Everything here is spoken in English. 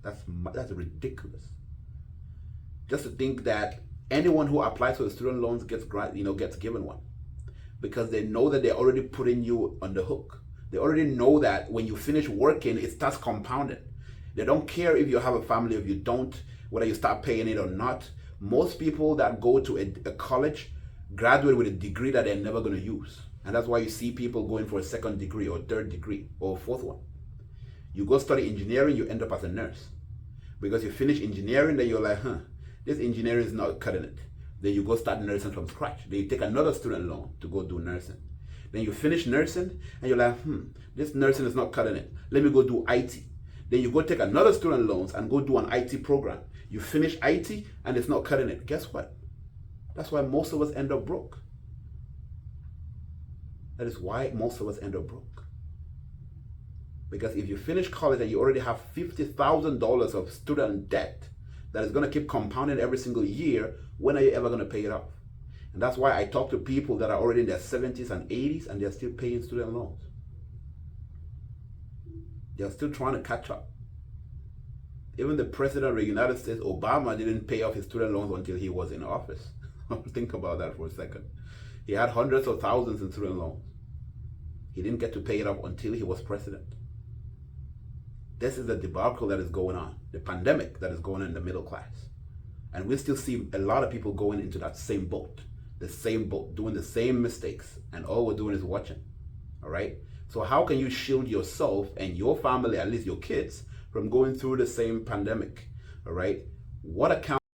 That's ridiculous. Just to think that anyone who applies for the student loans gets given one, because they know that they're already putting you on the hook. They already know that when you finish working, it starts compounding. They don't care if you have a family, if you don't, whether you start paying it or not. Most people that go to a college graduate with a degree that they're never going to use. And that's why you see people going for a second degree or third degree or fourth one. You go study engineering, you end up as a nurse. Because you finish engineering, then you're like, this engineering is not cutting it. Then you go start nursing from scratch. Then you take another student loan to go do nursing. Then you finish nursing, and you're like, this nursing is not cutting it. Let me go do IT. Then you go take another student loans and go do an IT program. You finish IT, and it's not cutting it. Guess what? That's why most of us end up broke. That is why most of us end up broke. Because if you finish college and you already have $50,000 of student debt that is going to keep compounding every single year, when are you ever going to pay it off? And that's why I talk to people that are already in their 70s and 80s and they're still paying student loans. They're still trying to catch up. Even the president of the United States, Obama, didn't pay off his student loans until he was in office. Think about that for a second. He had hundreds of thousands in student loans. He didn't get to pay it off until he was president. This is the debacle that is going on, the pandemic that is going on in the middle class. And we still see a lot of people going into that same boat, doing the same mistakes, and all we're doing is watching, all right? So how can you shield yourself and your family, at least your kids, from going through the same pandemic, all right? What account